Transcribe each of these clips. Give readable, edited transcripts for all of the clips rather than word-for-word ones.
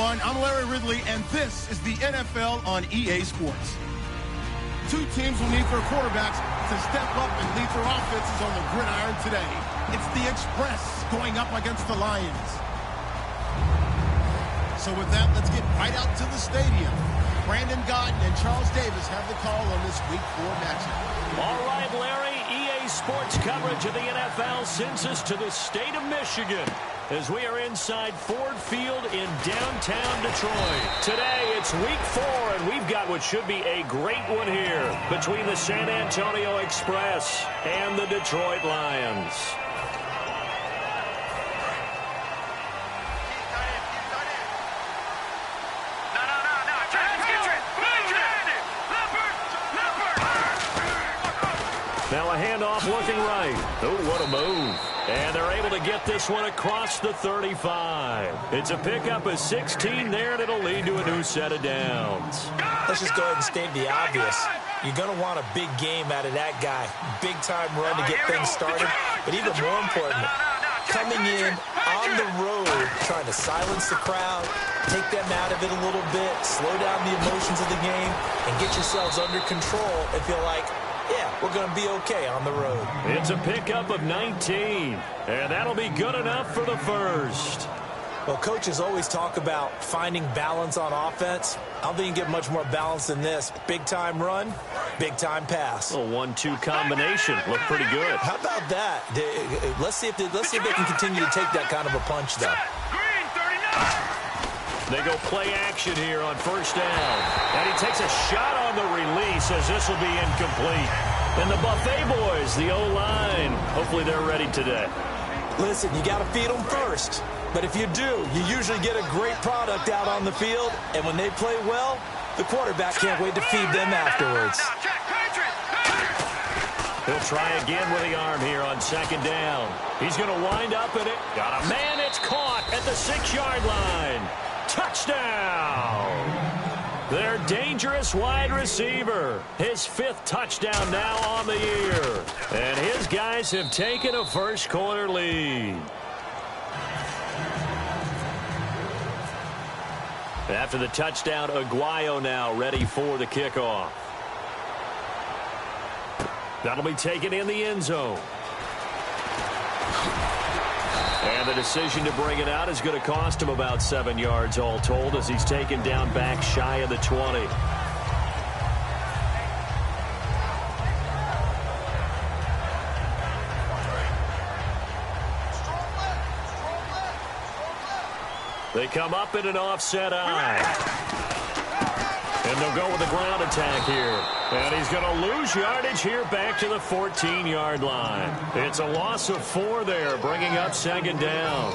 everyone. I'm Larry Ridley, and this is the NFL on EA Sports. Two teams will need their quarterbacks to step up and lead their offenses on the gridiron today. It's the Express going up against the Lions. So with that, let's get right out to the stadium. Brandon Gaudin and Charles Davis have the call on this Week 4 matchup. All right, Larry, EA Sports coverage of the NFL sends us to the state of Michigan as we are inside Ford Field in downtown Detroit. Today, it's Week 4, and we've got what should be a great one here between the San Antonio Express and the Detroit Lions. Now a handoff looking right. Oh, what a move. And they're able to get this one across the 35. It's a pickup of 16 there, and it'll lead to a new set of downs. Let's just go ahead and state the obvious. You're going to want a big game out of that guy. Big-time run to get things started. But even more important, coming in on the road, trying to silence the crowd, take them out of it a little bit, slow down the emotions of the game, and get yourselves under control and feel like, yeah, we're going to be okay on the road. It's a pickup of 19, and that'll be good enough for the first. Well, coaches always talk about finding balance on offense. I don't think you can get much more balance than this. Big-time run, big-time pass. A 1-2 combination. Looked pretty good. How about that? Let's see if they can continue to take that kind of a punch, though. They go play action here on first down. And he takes a shot on the release as this will be incomplete. And the Buffet boys, the O-line, hopefully they're ready today. Listen, you got to feed them first. But if you do, you usually get a great product out on the field. And when they play well, the quarterback can't wait to feed them afterwards. He'll try again with the arm here on second down. He's going to wind up in it. Got a man, it's caught at the 6-yard line. Touchdown! Their dangerous wide receiver. His 5th touchdown now on the year. And his guys have taken a first-quarter lead. After the touchdown, Aguayo now ready for the kickoff. That'll be taken in the end zone. And the decision to bring it out is going to cost him about 7 yards all told as he's taken down back shy of the 20. They come up in an offset eye. And they'll go with a ground attack here. And he's going to lose yardage here back to the 14-yard line. It's a loss of 4 there, bringing up second down.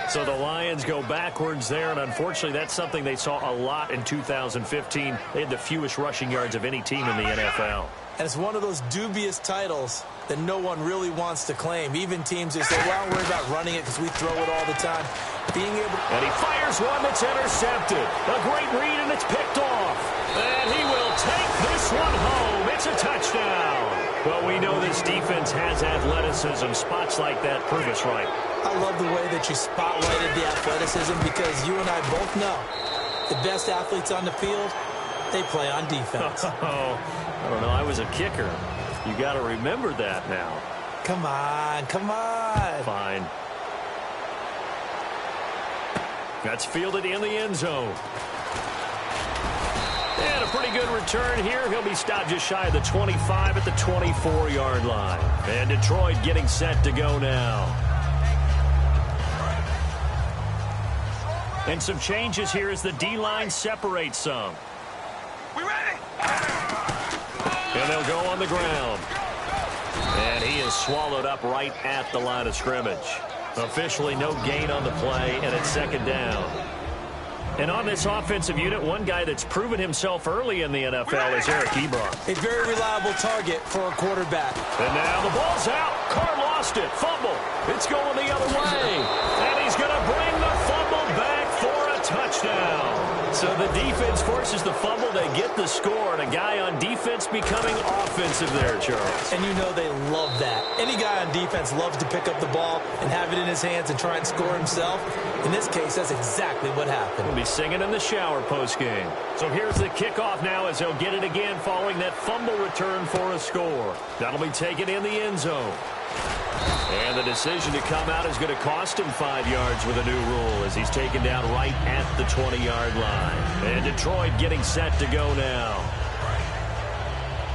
So the Lions go backwards there, and unfortunately that's something they saw a lot in 2015. They had the fewest rushing yards of any team in the NFL. And it's one of those dubious titles that no one really wants to claim. Even teams who say, well, we're about running it because we throw it all the time. Being able to... And he fires one that's intercepted. A great read, and it's picked off. And he will take this one home. It's a touchdown. Well, we know this defense has athleticism. Spots like that prove us right. I love the way that you spotlighted the athleticism because you and I both know the best athletes on the field, they play on defense. I don't know. I was a kicker. You got to remember that now. Come on, come on. Fine. That's fielded in the end zone. And a pretty good return here. He'll be stopped just shy of the 25 at the 24-yard line. And Detroit getting set to go now. And some changes here as the D-line separates some. We ready? And they'll go on the ground. And he is swallowed up right at the line of scrimmage. Officially no gain on the play, and it's second down. And on this offensive unit, one guy that's proven himself early in the NFL is Eric Ebron. A very reliable target for a quarterback. And now the ball's out. Carr lost it. Fumble. It's going the other way. And he's going to bring the fumble back for a touchdown. So the defense forces the fumble. They get the score, and a guy on defense becoming offensive there, Charles. And you know they love that. Any guy on defense loves to pick up the ball and have it in his hands and try and score himself. In this case, that's exactly what happened. He'll be singing in the shower postgame. So here's the kickoff now as they'll get it again following that fumble return for a score. That'll be taken in the end zone. And the decision to come out is going to cost him 5 yards with a new rule as he's taken down right at the 20-yard line. And Detroit getting set to go now.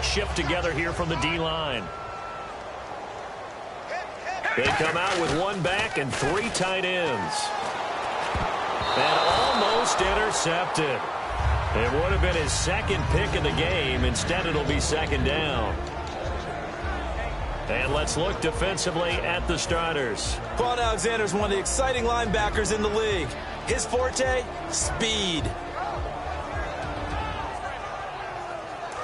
Shift together here from the D-line. They come out with one back and 3 tight ends. And almost intercepted. It would have been his second pick of the game. Instead, it'll be second down. And let's look defensively at the starters. Quan Alexander's one of the exciting linebackers in the league. His forte, speed.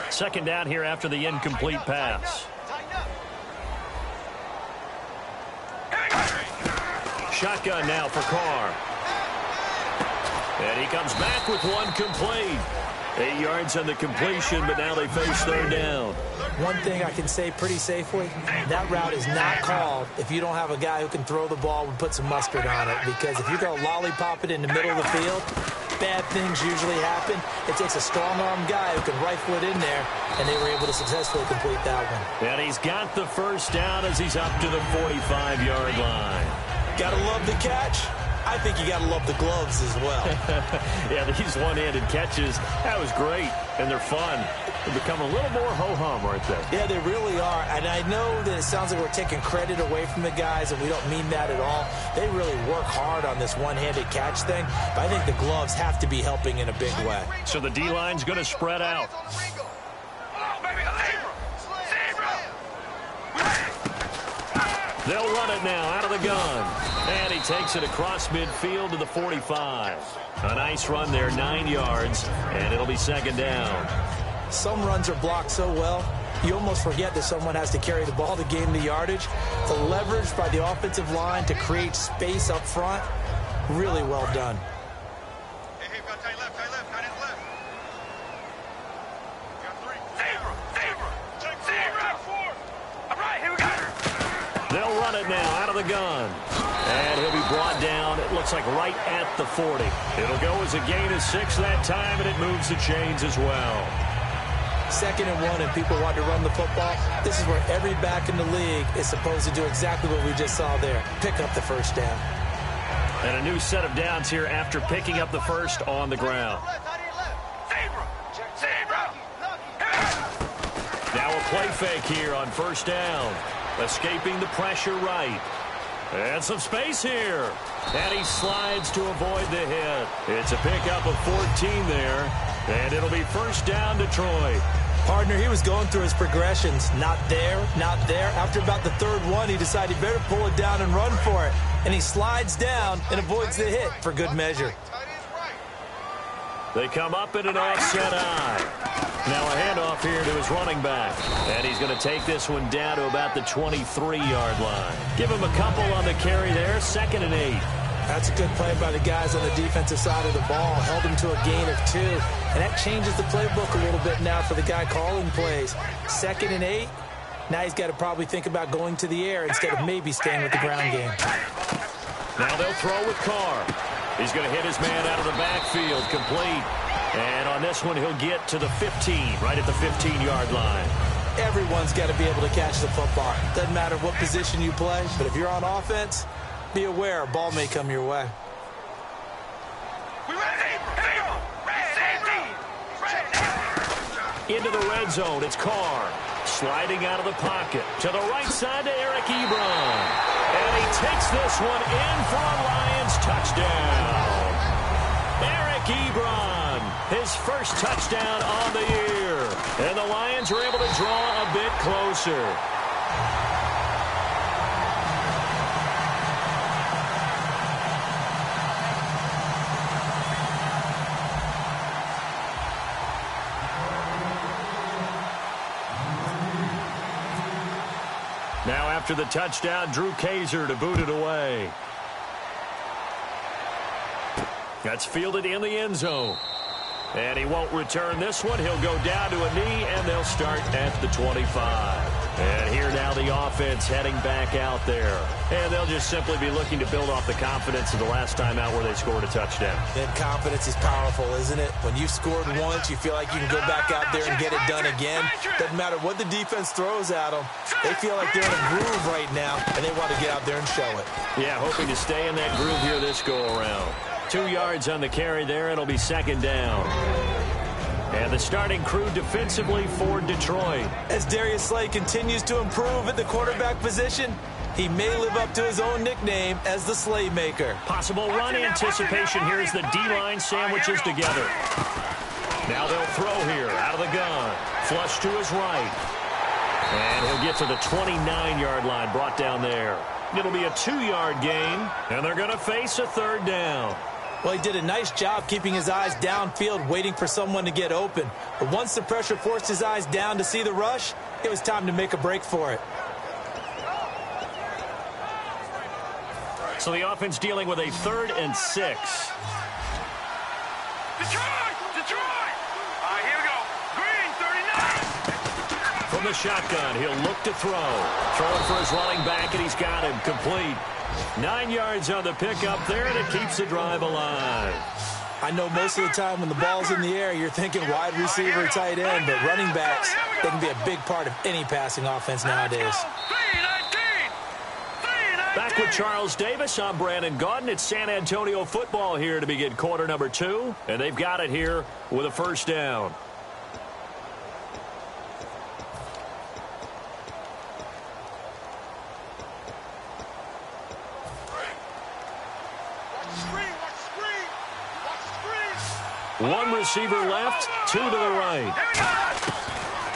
Second down here after the incomplete pass. Shotgun now for Carr. And he comes back with one complete. 8 yards on the completion, but now they face third down. One thing I can say pretty safely, that route is not called if you don't have a guy who can throw the ball and put some mustard on it. Because if you're going to lollipop it in the middle of the field, bad things usually happen. It takes a strong-arm guy who can rifle it in there, and they were able to successfully complete that one. And he's got the first down as he's up to the 45-yard line. Gotta love the catch. I think you got to love the gloves as well. Yeah, these one-handed catches, that was great, and they're fun. They become a little more ho-hum, aren't they? Yeah, they really are, and I know that it sounds like we're taking credit away from the guys, and we don't mean that at all. They really work hard on this one-handed catch thing, but I think the gloves have to be helping in a big way. So the D-line's going to spread out. They'll run it now out of the gun. And he takes it across midfield to the 45. A nice run there, 9 yards, and it'll be second down. Some runs are blocked so well, you almost forget that someone has to carry the ball to gain the yardage. The leverage by the offensive line to create space up front, really well done. They'll run it now out of the gun. And he'll be brought down, it looks like right at the 40. It'll go as a gain of 6 that time, and it moves the chains as well. 2nd and 1, and people want to run the football. This is where every back in the league is supposed to do exactly what we just saw there. Pick up the first down. And a new set of downs here after picking up the first on the ground. Now a play fake here on first down. Escaping the pressure right. And some space here. And he slides to avoid the hit. It's a pickup of 14 there. And it'll be first down Detroit. Partner, he was going through his progressions. Not there, not there. After about the 3rd one, he decided he better pull it down and run for it. And he slides down and avoids the hit for good measure. They come up in an offset eye. Now a handoff here to his running back. And he's going to take this one down to about the 23-yard line. Give him a couple on the carry there. 2nd and 8. That's a good play by the guys on the defensive side of the ball. Held him to a gain of 2. And that changes the playbook a little bit now for the guy calling plays. 2nd and 8. Now he's got to probably think about going to the air instead of maybe staying with the ground game. Now they'll throw with Carr. He's going to hit his man out of the backfield, complete. And on this one, he'll get to the 15, right at the 15-yard line. Everyone's got to be able to catch the football. Doesn't matter what position you play, but if you're on offense, be aware a ball may come your way. Into the red zone, it's Carr. Sliding out of the pocket to the right side to Eric Ebron. And he takes this one in for a Lions touchdown. Eric Ebron, his first touchdown on the year. And the Lions are able to draw a bit closer. Now after the touchdown, Drew Kaiser to boot it away. That's fielded in the end zone. And he won't return this one. He'll go down to a knee, and they'll start at the 25. And here now the offense heading back out there. And they'll just simply be looking to build off the confidence of the last time out where they scored a touchdown. And confidence is powerful, isn't it? When you've scored once, you feel like you can go back out there and get it done again. Doesn't matter what the defense throws at them. They feel like they're in a groove right now, and they want to get out there and show it. Yeah, hoping to stay in that groove here this go-around. 2 yards on the carry there. It'll be second down. And the starting crew defensively for Detroit. As Darius Slay continues to improve at the quarterback position, he may live up to his own nickname as the Slaymaker. Possible run anticipation here as the D-line sandwiches together. Now they'll throw here out of the gun. Flush to his right. And he'll get to the 29-yard line, brought down there. It'll be a 2-yard gain, and they're going to face a third down. Well, he did a nice job keeping his eyes downfield, waiting for someone to get open. But once the pressure forced his eyes down to see the rush, it was time to make a break for it. So the offense dealing with a 3rd and 6. Detroit! Here we go. Green, 39. From the shotgun, he'll look to throw. Throwing for his running back, and he's got him complete. 9 yards on the pickup there, and it keeps the drive alive. I know most of the time when the ball's in the air, you're thinking wide receiver, tight end, but running backs, they can be a big part of any passing offense nowadays. Back with Charles Davis, I'm Brandon Gaudin. It's San Antonio football here to begin quarter number 2, and they've got it here with a first down. One receiver left, 2 to the right.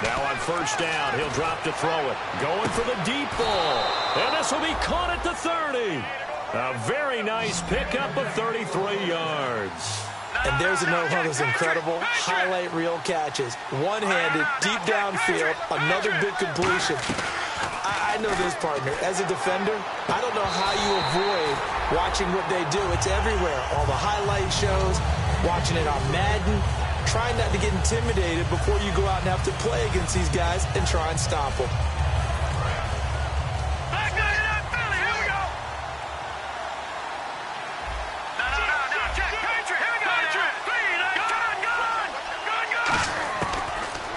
Now on first down, he'll drop to throw it. Going for the deep ball. And this will be caught at the 30. A very nice pickup of 33 yards. And there's another one of those incredible highlight reel catches. One-handed, deep downfield, another big completion. I know this, partner. As a defender, I don't know how you avoid watching what they do. It's everywhere. All the highlight shows, watching it on Madden, trying not to get intimidated before you go out and have to play against these guys and try and stop them.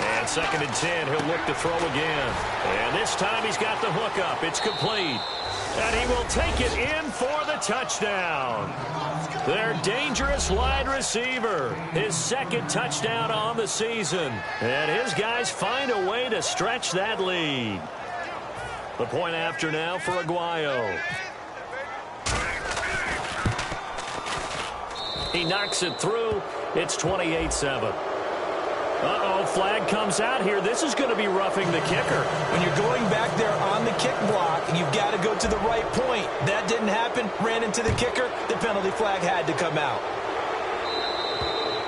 And 2nd and 10, he'll look to throw again. And this time he's got the hook up. It's complete. And he will take it in for the touchdown. Their dangerous wide receiver. His 2nd touchdown on the season. And his guys find a way to stretch that lead. The point after now for Aguayo. He knocks it through. It's 28-7. Uh-oh, flag comes out here. This is going to be roughing the kicker. When you're going back there on the kick block, you've got to go to the right point. That didn't happen. Ran into the kicker. The penalty flag had to come out.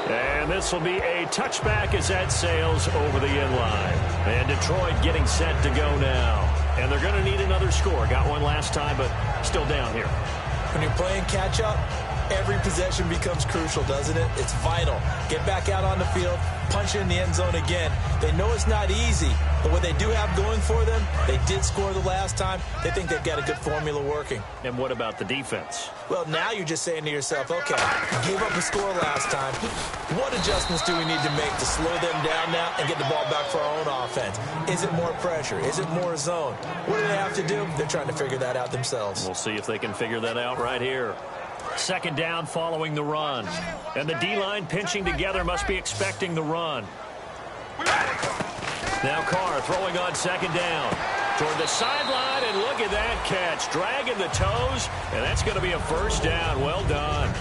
And this will be a touchback as that sails over the inline. And Detroit getting set to go now. And they're going to need another score. Got one last time, but still down here. When you're playing catch-up, every possession becomes crucial, doesn't it? It's vital. Get back out on the field, punch it in the end zone again. They know it's not easy, but what they do have going for them, they did score the last time. They think they've got a good formula working. And what about the defense? Well, now you're just saying to yourself, okay, gave up a score last time. What adjustments do we need to make to slow them down now and get the ball back for our own offense? Is it more pressure? Is it more zone? What do they have to do? They're trying to figure that out themselves. We'll see if they can figure that out right here. 2nd down following the run. And the D-line pinching together must be expecting the run. Now Carr throwing on 2nd down. Toward the sideline, and look at that catch. Dragging the toes, and that's going to be a first down. Well done.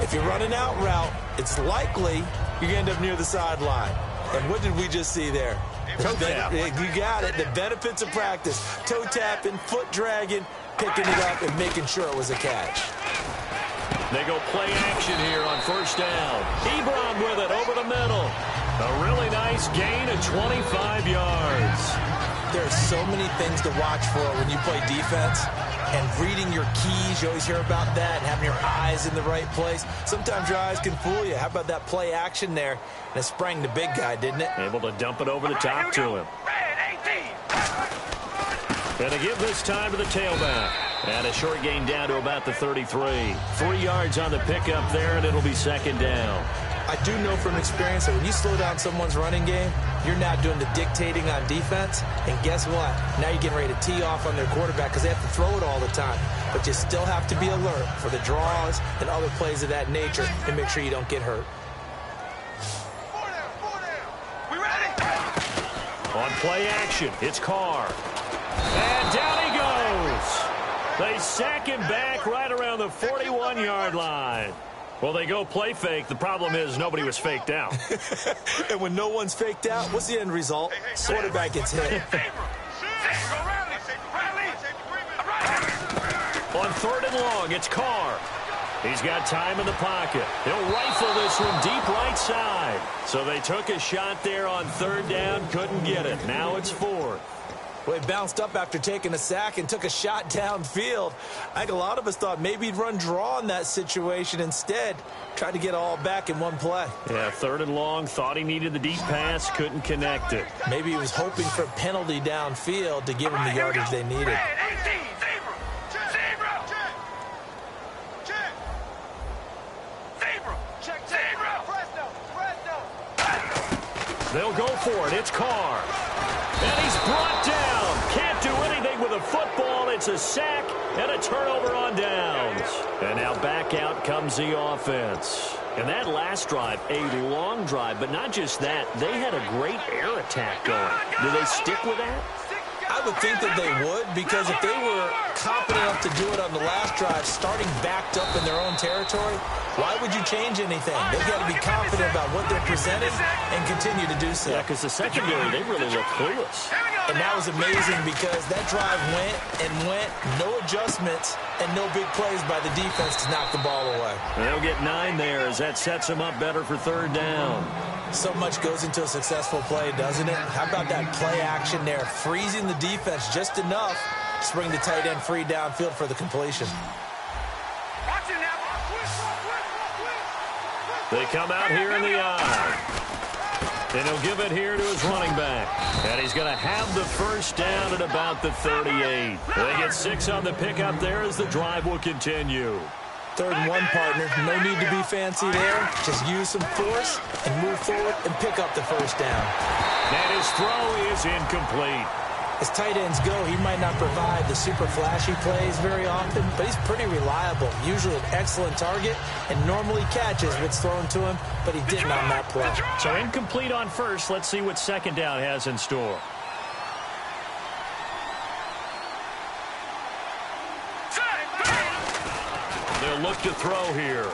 If you're running out route, it's likely you're going to end up near the sideline. And what did we just see there? Toe tap. You got it. The benefits of practice. Toe tapping, foot dragging, picking it up, and making sure it was a catch. They go play action here on first down. Ebron with it over the middle. A really nice gain of 25 yards. There are so many things to watch for when you play defense. And reading your keys, you always hear about that, and having your eyes in the right place. Sometimes your eyes can fool you. How about that play action there? And it sprang the big guy, didn't it? Able to dump it over the top to him. And to give this time to the tailback. And a short gain down to about the 33. 3 yards on the pickup there, and it'll be second down. I do know from experience that when you slow down someone's running game, you're now doing the dictating on defense. And guess what? Now you're getting ready to tee off on their quarterback because they have to throw it all the time. But you still have to be alert for the draws and other plays of that nature and make sure you don't get hurt. We ready? On play action, it's Carr. And down he goes. They sack him back right around the 41-yard line. Well, they go play fake. The problem is nobody was faked out. And when no one's faked out, what's the end result? Quarterback gets hit. On 3rd and long, it's Carr. He's got time in the pocket. He'll rifle this one deep right side. So they took a shot there on 3rd down, couldn't get it. Now it's 4th. Well, he bounced up after taking a sack and took a shot downfield. I think a lot of us thought maybe he'd run draw in that situation instead. Tried to get all back in one play. Yeah, 3rd and long, thought he needed the deep pass, couldn't connect it. Maybe he was hoping for a penalty downfield to give him the yardage they needed. They'll go for it. It's Carr. And he's brought down. Can't do anything with a football. It's a sack and a turnover on downs. And now back out comes the offense. And that last drive, a long drive, but not just that. They had a great air attack going. Do they stick with that? I would think that they would, because if they were competent enough to do it on the last drive, starting backed up in their own territory, why would you change anything? They've got to be confident about what they're presenting and continue to do so. Yeah, because the secondary, they really look clueless. And that was amazing because that drive went and went, no adjustments, and no big plays by the defense to knock the ball away. And they'll get 9 there as that sets them up better for 3rd down. So much goes into a successful play, doesn't it? How about that play action there, freezing the defense just enough to bring the tight end free downfield for the completion. They come out here in the eye. And he'll give it here to his running back. And he's going to have the first down at about the 38. They get 6 on the pickup there as the drive will continue. 3rd and 1, partner. No need to be fancy there. Just use some force and move forward and pick up the first down. And his throw is incomplete. As tight ends go, he might not provide the super flashy plays very often, but he's pretty reliable. Usually an excellent target and normally catches what's thrown to him, but he didn't on that play. So incomplete on first. Let's see what 2nd down has in store. They'll look to throw here.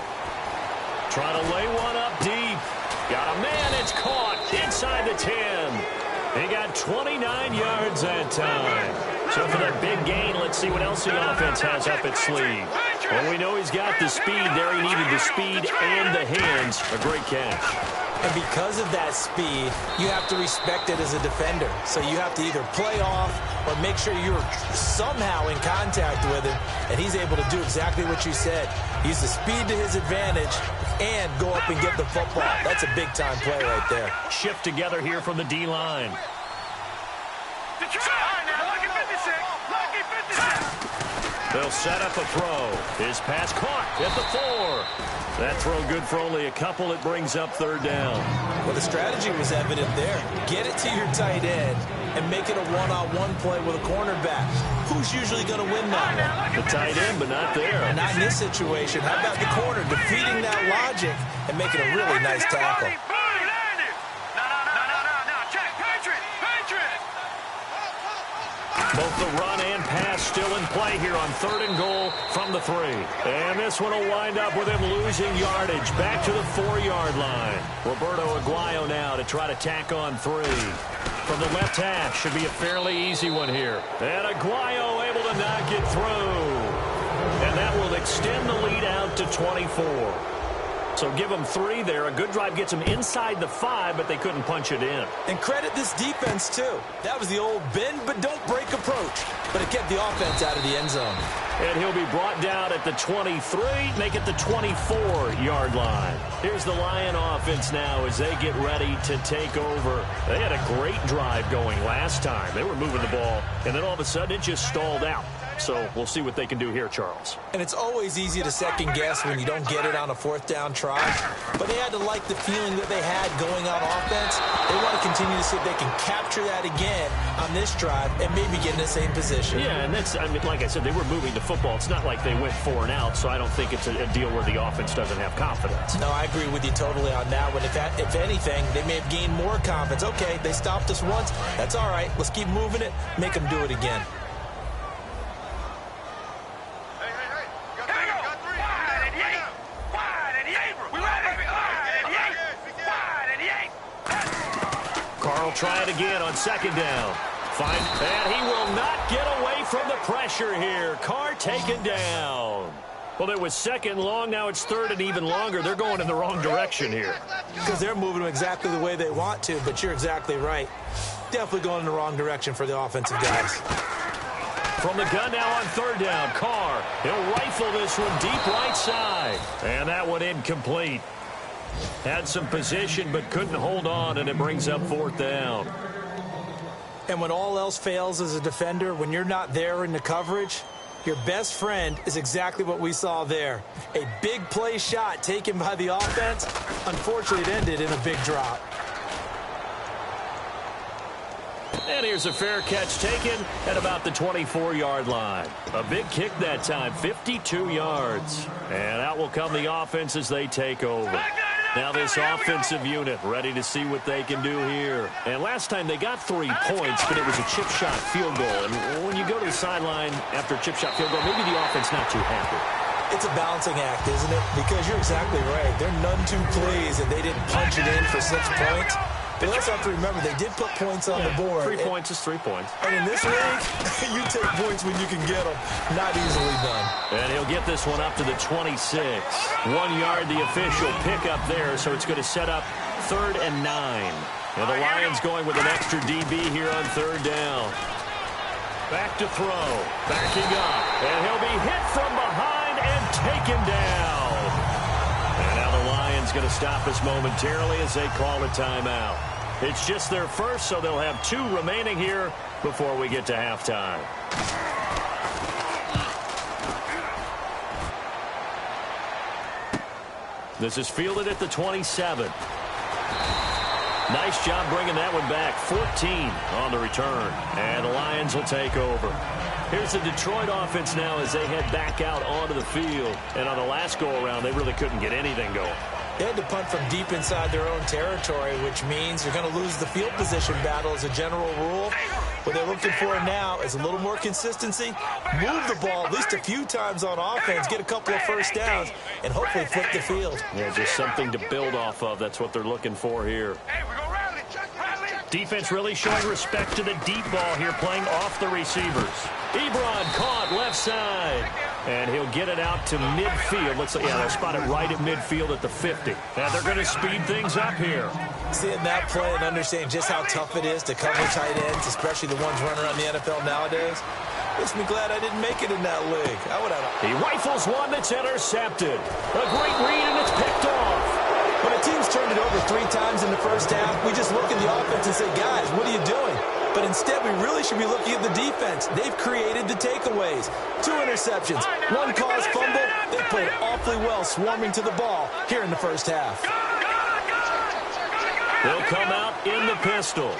Trying to lay one up deep. Got a man. It's caught inside the 10. He got 29 yards that time. So for that big gain, let's see what else the offense has up its sleeve. Well, we know he's got the speed there. He needed the speed and the hands. A great catch. And because of that speed, you have to respect it as a defender. So you have to either play off or make sure you're somehow in contact with him. And he's able to do exactly what you said. Use the speed to his advantage and go up and get the football. That's a big-time play right there. Shift together here from the D-line. They'll set up a throw. His pass caught at the 4. That throw good for only a couple. It brings up 3rd down. Well, the strategy was evident there. Get it to your tight end and make it a one-on-one play with a cornerback. Who's usually going to win that one? The tight end, but not there. Not in this situation. How about the corner defeating that logic and making a really nice tackle? Both the run and pass still in play here on 3rd and goal from the 3. And this one will wind up with him losing yardage back to the 4-yard line. Roberto Aguayo now to try to tack on 3. From the left hash, should be a fairly easy one here. And Aguayo able to knock it through. And that will extend the lead out to 24. So give them 3 there. A good drive gets them inside the 5, but they couldn't punch it in. And credit this defense, too. That was the old bend but don't break approach. But it kept the offense out of the end zone. And he'll be brought down at the 23, make it the 24-yard line. Here's the Lion offense now as they get ready to take over. They had a great drive going last time. They were moving the ball, and then all of a sudden it just stalled out. So we'll see what they can do here, Charles. And it's always easy to second guess when you don't get it on a 4th down try. But they had to like the feeling that they had going on offense. They want to continue to see if they can capture that again on this drive and maybe get in the same position. Yeah, and that's, I mean, like I said, they were moving the football. It's not like they went 4 and out, so I don't think it's a deal where the offense doesn't have confidence. No, I agree with you totally on that one. If anything, they may have gained more confidence. Okay, they stopped us once. That's all right. Let's keep moving it. Make them do it again. Carl try it again on 2nd down. And he will not get away from the pressure here. Carr taken down. Well, it was 2nd long. Now it's 3rd and even longer. They're going in the wrong direction here. Because they're moving them exactly the way they want to, but you're exactly right. Definitely going in the wrong direction for the offensive guys. From the gun now on 3rd down. Carr, he'll rifle this one deep right side. And that one incomplete. Had some position but couldn't hold on, and it brings up 4th down. And when all else fails as a defender, when you're not there in the coverage, your best friend is exactly what we saw there. A big play shot taken by the offense. Unfortunately, it ended in a big drop. And here's a fair catch taken at about the 24-yard line. A big kick that time, 52 yards. And out will come the offense as they take over. Now this offensive unit ready to see what they can do here. And last time they got 3 points, but it was a chip shot field goal. And when you go to the sideline after a chip shot field goal, maybe the offense not too happy. It's a balancing act, isn't it? Because you're exactly right. They're none too pleased, and they didn't punch it in for 6 points. But you also have to remember, they did put points on the board. 3 points is 3 points. And in this league, you take points when you can get them. Not easily done. And he'll get this one up to the 26. 1 yard, the official pickup there, so it's going to set up 3rd and 9. And the Lions going with an extra DB here on 3rd down. Back to throw. Backing up. And he'll be hit from behind and taken down. And now the Lions going to stop us momentarily as they call a timeout. It's just their first, so they'll have 2 remaining here before we get to halftime. This is fielded at the 27. Nice job bringing that one back. 14 on the return. And the Lions will take over. Here's the Detroit offense now as they head back out onto the field. And on the last go-around, they really couldn't get anything going. They had to punt from deep inside their own territory, which means you're going to lose the field position battle as a general rule. What they're looking for now is a little more consistency, move the ball at least a few times on offense, get a couple of first downs, and hopefully flip the field. Yeah, just something to build off of. That's what they're looking for here. Defense really showing respect to the deep ball here, playing off the receivers. Ebron caught left side. And he'll get it out to midfield. Looks like, yeah, they'll spot it right at midfield at the 50. And they're going to speed things up here. Seeing that play and understanding just how tough it is to cover tight ends, especially the ones running around the NFL nowadays, makes me glad I didn't make it in that league. I would have. He rifles one that's intercepted. A great read, and it's picked off. When a team's turned it over 3 times in the first half, we just look at the offense and say, guys, what are you doing? But instead, we really should be looking at the defense. They've created the takeaways. 2 interceptions, 1 caused fumble. They played awfully well swarming to the ball here in the first half. They'll come out in the pistol.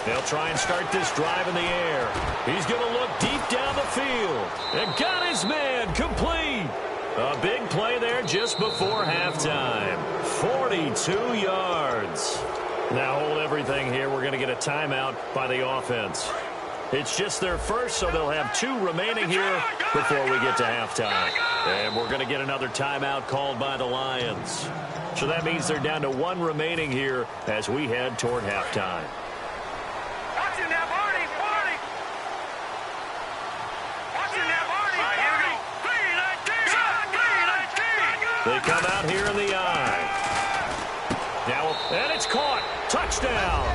They'll try and start this drive in the air. He's going to look deep down the field. And got his man complete. A big play there just before halftime. 42 yards. Now hold everything here. We're going to get a timeout by the offense. It's just their first, so they'll have 2 remaining here before we get to halftime. And we're going to get another timeout called by the Lions. So that means they're down to 1 remaining here as we head toward halftime. They come out here in the eye. Now, and it's caught. Touchdown.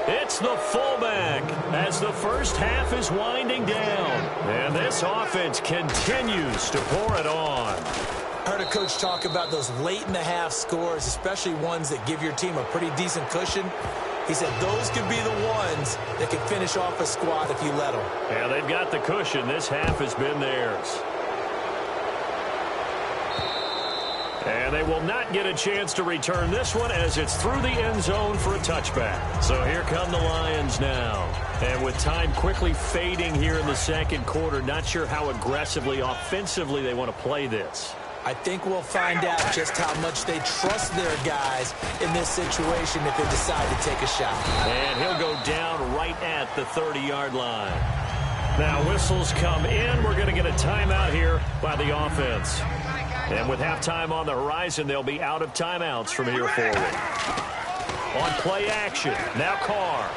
It's the fullback as the first half is winding down. And this offense continues to pour it on. I heard a coach talk about those late-in-the-half scores, especially ones that give your team a pretty decent cushion. He said those could be the ones that can finish off a squad if you let them. Yeah, they've got the cushion. This half has been theirs. And they will not get a chance to return this one as it's through the end zone for a touchback. So here come the Lions now. And with time quickly fading here in the second quarter, not sure how aggressively, offensively they want to play this. I think we'll find out just how much they trust their guys in this situation if they decide to take a shot. And he'll go down right at the 30-yard line. Now whistles come in. We're going to get a timeout here by the offense. And with halftime on the horizon, they'll be out of timeouts from here forward. On play action, now Carr.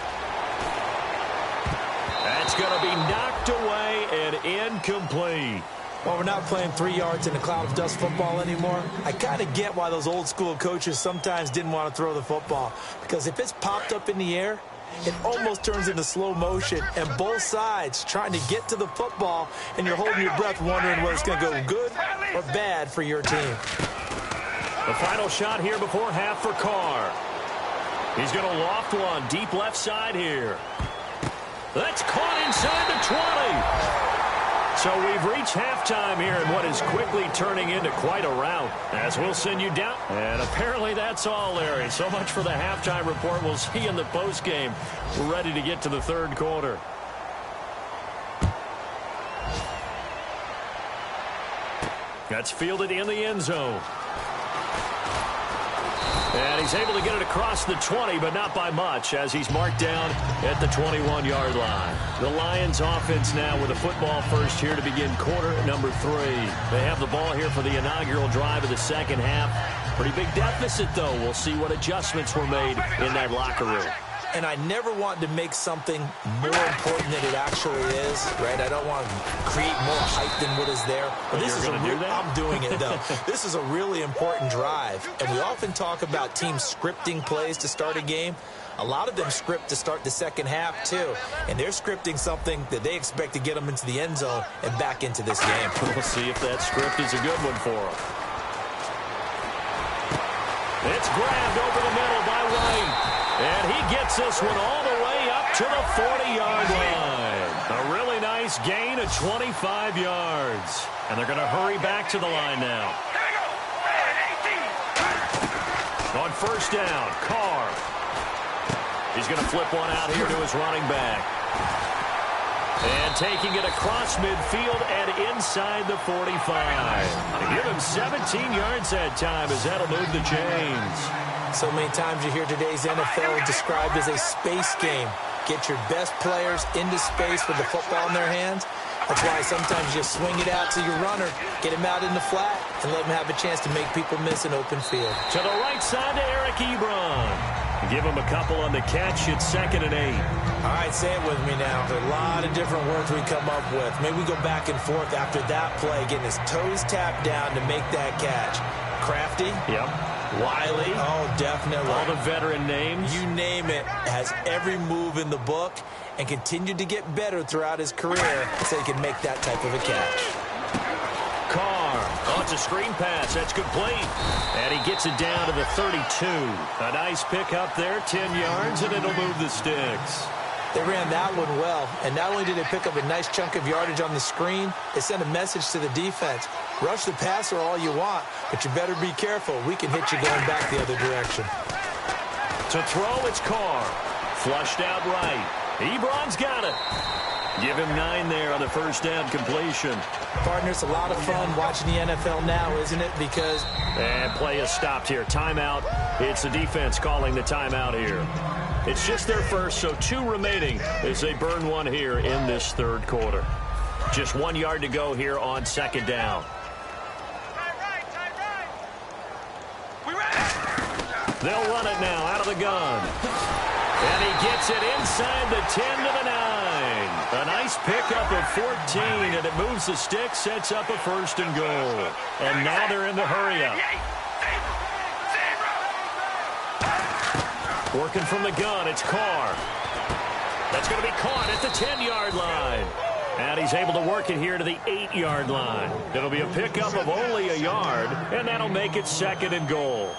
That's going to be knocked away and incomplete. Well, we're not playing 3 yards in a cloud of dust football anymore. I kind of get why those old school coaches sometimes didn't want to throw the football. Because if it's popped up in the air, it almost turns into slow motion. And both sides trying to get to the football, and you're holding your breath wondering whether it's going to go good or bad for your team. The final shot here before half for Carr. He's going to loft one deep left side here. That's caught inside the 20. So we've reached halftime here in what is quickly turning into quite a rout as we'll send you down. And apparently that's all, Larry. So much for the halftime report. We'll see you in the postgame. We're ready to get to the third quarter. That's fielded in the end zone. And he's able to get it across the 20, but not by much, as he's marked down at the 21-yard line. The Lions offense now with a football first here to begin quarter number 3. They have the ball here for the inaugural drive of the second half. Pretty big deficit, though. We'll see what adjustments were made in that locker room. And I never want to make something more important than it actually is, right? I don't want to create more hype than what is there. But this is I'm doing it, though. This is a really important drive. And we often talk about teams scripting plays to start a game. A lot of them script to start the second half, too. And they're scripting something that they expect to get them into the end zone and back into this game. We'll see if that script is a good one for them. It's grabbed over the middle by White. And he gets this one all the way up to the 40-yard line. A really nice gain of 25 yards. And they're going to hurry back to the line now. On first down, Carr. He's going to flip one out here to his running back. And taking it across midfield and inside the 45. To give him 17 yards that time as that'll move the chains. So many times you hear today's NFL described as a space game. Get your best players into space with the football in their hands. That's why sometimes you swing it out to your runner, get him out in the flat, and let him have a chance to make people miss an open field. To the right side to Eric Ebron. Give him a couple on the catch. It's 2nd and 8. All right, say it with me now. There are a lot of different words we come up with. Maybe we go back and forth after that play, getting his toes tapped down to make that catch. Crafty? Yep. Wiley? Oh, definitely. All the veteran names? You name it. Has every move in the book and continued to get better throughout his career so he can make that type of a catch. Carr. Oh, it's a screen pass. That's complete. And he gets it down to the 32. A nice pickup there, 10 yards, and it'll move the sticks. They ran that one well, and not only did they pick up a nice chunk of yardage on the screen, they sent a message to the defense. Rush the passer all you want, but you better be careful. We can hit you going back the other direction. To throw, it's Carr. Flushed out right. Ebron's got it. Give him 9 there on the first down completion. Partner, it's a lot of fun watching the NFL now, isn't it? Because... And play is stopped here. Timeout. It's the defense calling the timeout here. It's just their first, so 2 remaining as they burn one here in this third quarter. Just 1 yard to go here on second down. They'll run it now out of the gun. And he gets it inside the 10 to the 9. A nice pickup of 14, and it moves the stick, sets up a 1st and goal. And now they're in the hurry-up. Working from the gun, it's Carr. That's going to be caught at the 10-yard line. And he's able to work it here to the 8-yard line. It'll be a pickup of only a yard, and that'll make it 2nd and goal.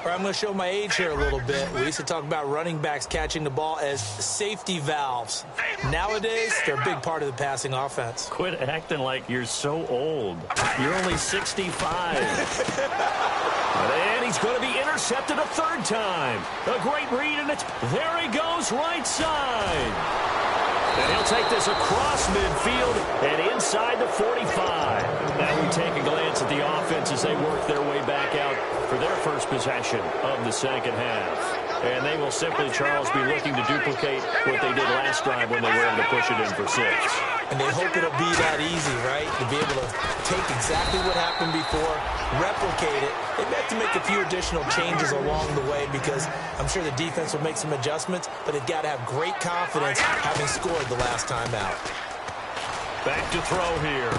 I'm going to show my age here a little bit. We used to talk about running backs catching the ball as safety valves. Nowadays, they're a big part of the passing offense. Quit acting like you're so old. You're only 65. And he's going to be intercepted a 3rd time. A great read, and there he goes, right side. And he'll take this across midfield and inside the 45. Now we take a glance at the offense as they work their way back out for their first possession of the 2nd half. And they will simply, Charles, be looking to duplicate what they did last drive when they were able to push it in for 6. And they hope it'll be that easy, right? To be able to take exactly what happened before, replicate it. They may have to make a few additional changes along the way because I'm sure the defense will make some adjustments, but they've got to have great confidence having scored the last time out. Back to throw here.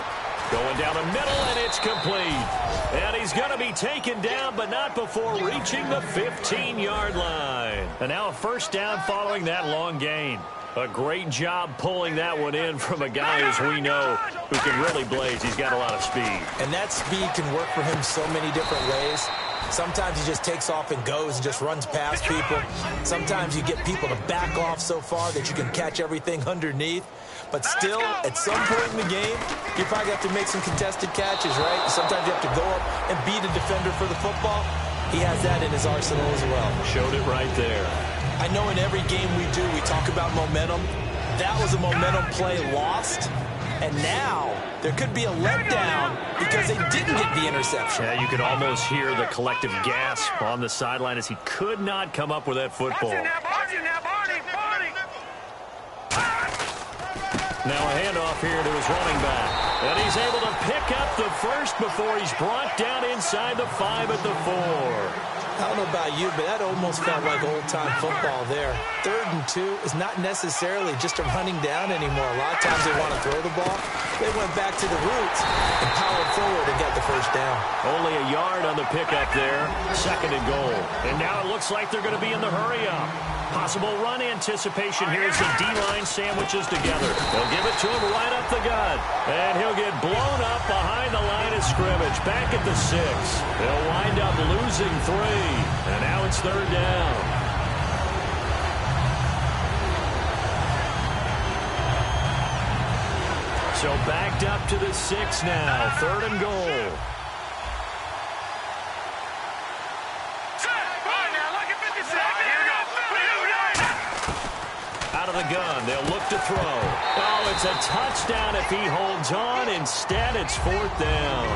Going down the middle, and it's complete. And he's going to be taken down, but not before reaching the 15-yard line. And now a 1st down following that long gain. A great job pulling that one in from a guy, as we know, who can really blaze. He's got a lot of speed. And that speed can work for him so many different ways. Sometimes he just takes off and goes and just runs past people. Sometimes you get people to back off so far that you can catch everything underneath. But still, at some point in the game, you probably have to make some contested catches, right? Sometimes you have to go up and beat a defender for the football. He has that in his arsenal as well. Showed it right there. I know in every game we do, we talk about momentum. That was a momentum play lost. And now there could be a letdown because they didn't get the interception. Yeah, you could almost hear the collective gasp on the sideline as he could not come up with that football. Now a handoff here to his running back. And he's able to pick up the 1st before he's brought down inside the 5 at the 4. I don't know about you, but that almost felt like old-time football there. 3rd and 2 is not necessarily just a running down anymore. A lot of times they want to throw the ball. They went back to the roots and powered forward and got the 1st down. Only a yard on the pickup there. 2nd and goal. And now it looks like they're going to be in the hurry-up. Possible run anticipation here as the D-line sandwiches together. They'll give it to him right up the gut. And he'll get blown up behind the line of scrimmage. Back at the 6. They'll wind up losing 3. And now it's 3rd down. So backed up to the 6 now. 3rd and goal. Out of the gun, they'll look to throw. Oh, it's a touchdown if he holds on. Instead, it's 4th down.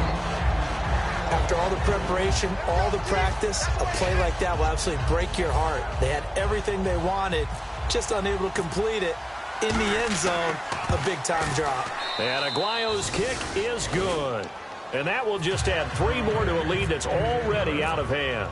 After all the preparation, all the practice, a play like that will absolutely break your heart. They had everything they wanted, just unable to complete it. In the end zone, a big-time drop. And Aguayo's kick is good. And that will just add 3 more to a lead that's already out of hand.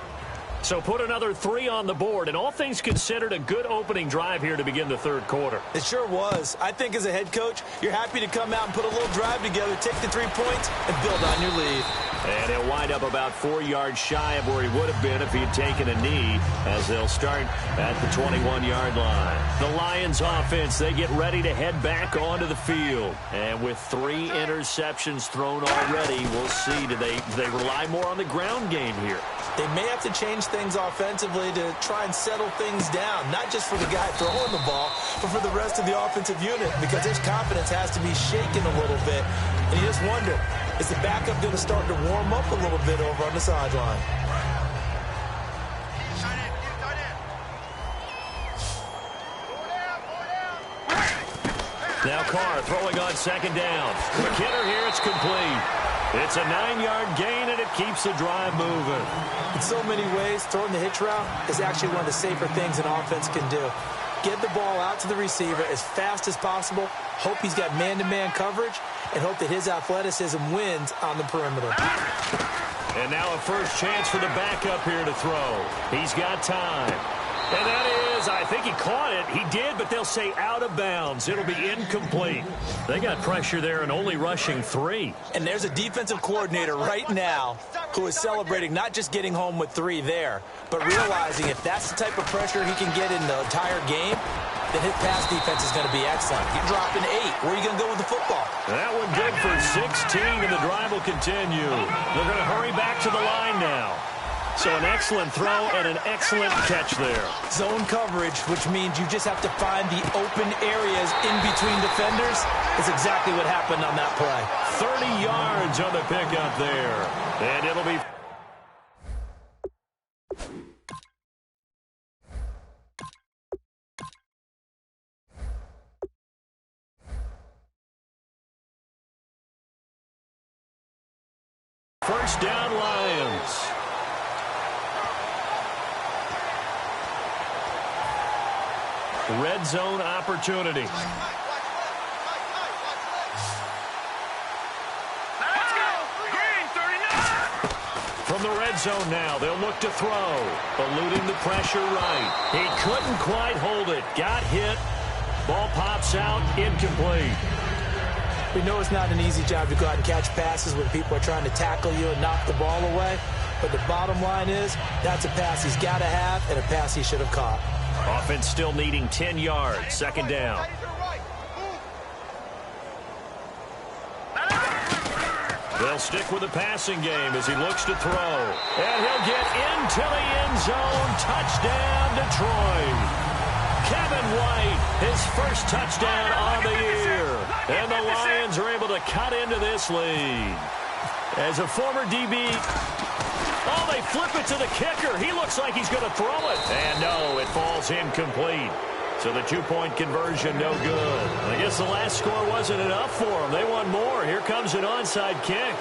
So put another 3 on the board, and all things considered, a good opening drive here to begin the 3rd quarter. It sure was. I think as a head coach, you're happy to come out and put a little drive together, take the 3 points, and build on your lead. And he'll wind up about 4 yards shy of where he would have been if he had taken a knee, as they'll start at the 21-yard line. The Lions offense, they get ready to head back onto the field. And with 3 interceptions thrown already, we'll see. Do they rely more on the ground game here? They may have to change things offensively to try and settle things down, not just for the guy throwing the ball, but for the rest of the offensive unit, because his confidence has to be shaken a little bit. And you just wonder, is the backup going to start to warm up a little bit over on the sideline? Now Carr throwing on 2nd down. McKinnon here, it's complete. It's a 9-yard gain, and it keeps the drive moving. In so many ways, throwing the hitch route is actually one of the safer things an offense can do. Get the ball out to the receiver as fast as possible, hope he's got man-to-man coverage, and hope that his athleticism wins on the perimeter. And now a first chance for the backup here to throw. He's got time. And that is. I think he caught it. He did, but they'll say out of bounds. It'll be incomplete. They got pressure there and only rushing 3. And there's a defensive coordinator right now who is celebrating not just getting home with 3 there, but realizing if that's the type of pressure he can get in the entire game, then his pass defense is going to be excellent. You're dropping 8. Where are you going to go with the football? That one good for 16, and the drive will continue. They're going to hurry back to the line now. So an excellent throw and an excellent catch there. Zone coverage, which means you just have to find the open areas in between defenders. It's exactly what happened on that play. 30 yards on the pickup there. And it'll be... First down, Lions. Red zone opportunity. Let's go! Green, 39! From the red zone now, they'll look to throw. Eluding the pressure right. He couldn't quite hold it. Got hit. Ball pops out. Incomplete. We know it's not an easy job to go out and catch passes when people are trying to tackle you and knock the ball away. But the bottom line is, that's a pass he's got to have and a pass he should have caught. Offense still needing 10 yards. Second down. They'll stick with the passing game as he looks to throw. And he'll get into the end zone. Touchdown, Detroit. Kevin White, his first touchdown on the year. And the Lions are able to cut into this lead. As a former DB... Oh, they flip it to the kicker. He looks like he's going to throw it. And no, it falls incomplete. So the 2-point conversion, no good. I guess the last score wasn't enough for them. They want more. Here comes an onside kick.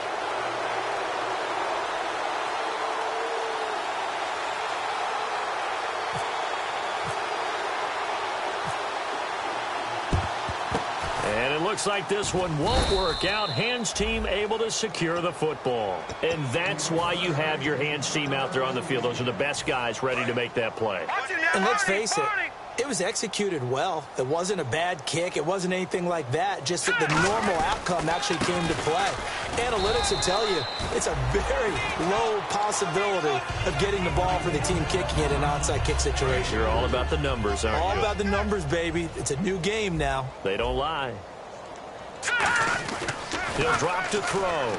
And it looks like this one won't work out. Hands team able to secure the football. And that's why you have your hands team out there on the field. Those are the best guys ready to make that play. And let's face it, it was executed well. It wasn't a bad kick. It wasn't anything like that. Just that the normal outcome actually came to play. Analytics will tell you it's a very low possibility of getting the ball for the team kicking it in an onside kick situation. You're all about the numbers, aren't you? All about the numbers, baby. It's a new game now. They don't lie. He'll drop to throw.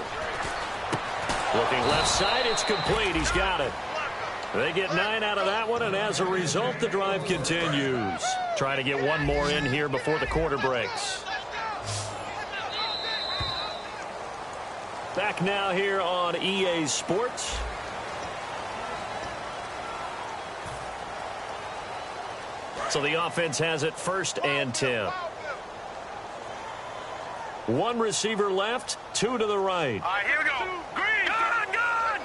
Looking left side, it's complete. He's got it. They get 9 out of that one, and as a result, the drive continues. Trying to get one more in here before the quarter breaks. Back now here on EA Sports. So the offense has it 1st and 10. One receiver left, 2 to the right. All right, here we go. Green, gun!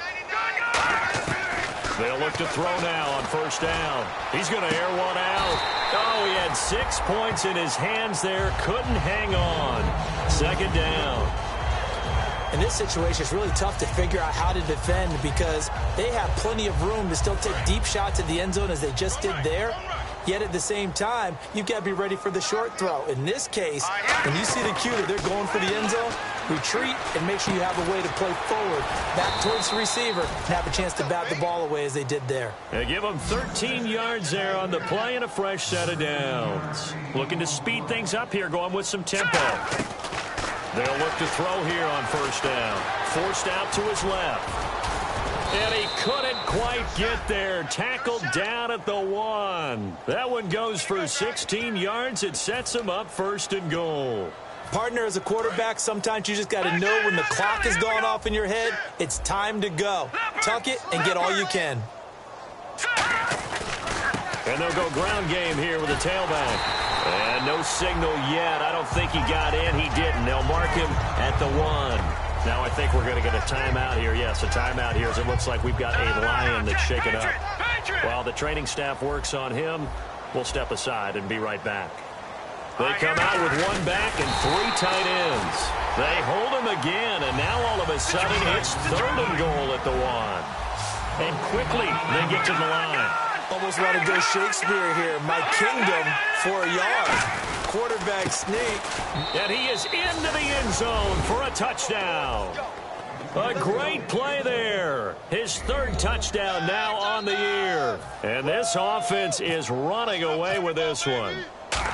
They'll look to throw now on 1st down. He's going to air one out. Oh, he had 6 points in his hands there. Couldn't hang on. 2nd down. In this situation, it's really tough to figure out how to defend because they have plenty of room to still take deep shots at the end zone as they just did there. Yet at the same time, you've got to be ready for the short throw. In this case, when you see the cue that they're going for the end zone, retreat and make sure you have a way to play forward, back towards the receiver, and have a chance to bat the ball away as they did there. They give them 13 yards there on the play and a fresh set of downs. Looking to speed things up here, going with some tempo. They'll look to throw here on 1st down. Forced out to his left. And he couldn't quite get there. Tackled down at the 1. That one goes for 16 yards. It sets him up 1st and goal. Partner, as a quarterback, sometimes you just got to know when the clock has gone off in your head, it's time to go. Tuck it and get all you can. And they'll go ground game here with the tailback. And no signal yet. I don't think he got in. He didn't. They'll mark him at the 1. Now I think we're going to get a timeout here. Yes, a timeout here as it looks like we've got a Lion that's shaken up. While the training staff works on him, we'll step aside and be right back. They come out with 1 back and 3 tight ends. They hold him again, and now all of a sudden it's 3rd and goal at the 1. And quickly they get to the line. Almost want to go Shakespeare here. My kingdom for a yard. Quarterback sneak. And he is into the end zone for a touchdown. A great play there. His third touchdown now on the year. And this offense is running away with this one.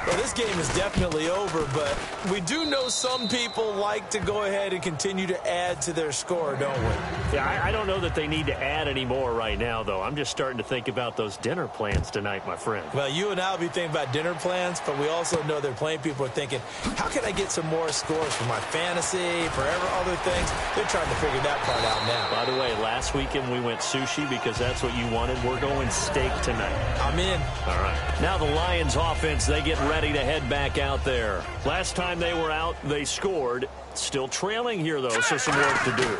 Well, this game is definitely over, but we do know some people like to go ahead and continue to add to their score, don't we? Yeah, I don't know that they need to add any more right now, though. I'm just starting to think about those dinner plans tonight, my friend. Well, you and I will be thinking about dinner plans, but we also know they're playing people are thinking, how can I get some more scores for my fantasy, for other things? They're trying to figure that part out now. By the way, last weekend we went sushi because that's what you wanted. We're going steak tonight. I'm in. All right. Now the Lions offense, they get ready to head back out there. Last time they were out, they scored. Still trailing here, though, so some work to do.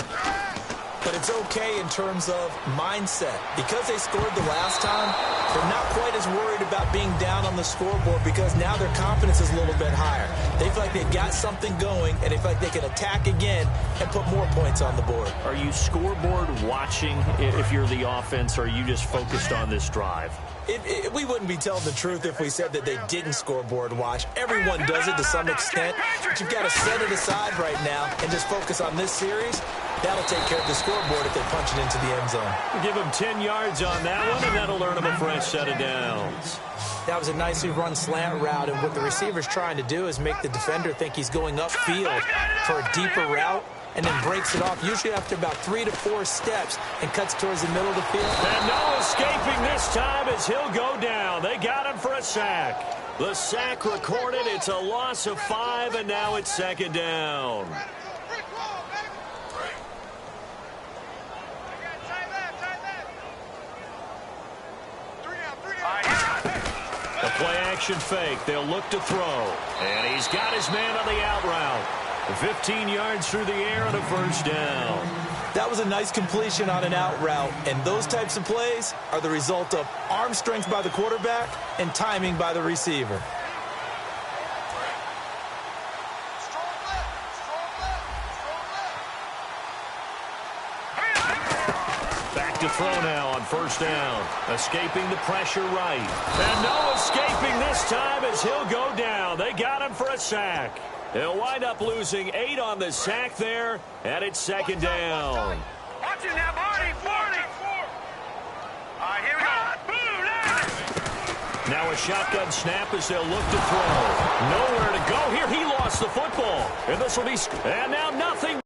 But it's okay in terms of mindset. Because they scored the last time, they're not quite as worried about being down on the scoreboard because now their confidence is a little bit higher. They feel like they've got something going, and they feel like they can attack again and put more points on the board. Are you scoreboard watching if you're the offense, or are you just focused on this drive? We wouldn't be telling the truth if we said that they didn't scoreboard watch. Everyone does it to some extent, but you've got to set it aside right now and just focus on this series. That'll take care of the scoreboard if they punch it into the end zone. Give them 10 yards on that one, and that'll earn them a fresh set of downs. That was a nicely run slant route, and what the receiver's trying to do is make the defender think he's going upfield for a deeper route, and then breaks it off, usually after about 3 to 4 steps, and cuts towards the middle of the field. And no escaping this time as he'll go down. They got him for a sack. The sack recorded. It's a loss of 5, and now it's second down. A play-action fake. They'll look to throw. And he's got his man on the out route. 15 yards through the air and a first down. That was a nice completion on an out route, and those types of plays are the result of arm strength by the quarterback and timing by the receiver. Back to throw now on first down. Escaping the pressure right. And no escaping this time as he'll go down. They got him for a sack. They'll wind up losing 8 on the sack there, and it's second down. Watch it now, Marty. 40. All right, here we go. Boom, now a shotgun snap as they'll look to throw. Nowhere to go here. He lost the football. And this will be... And now nothing.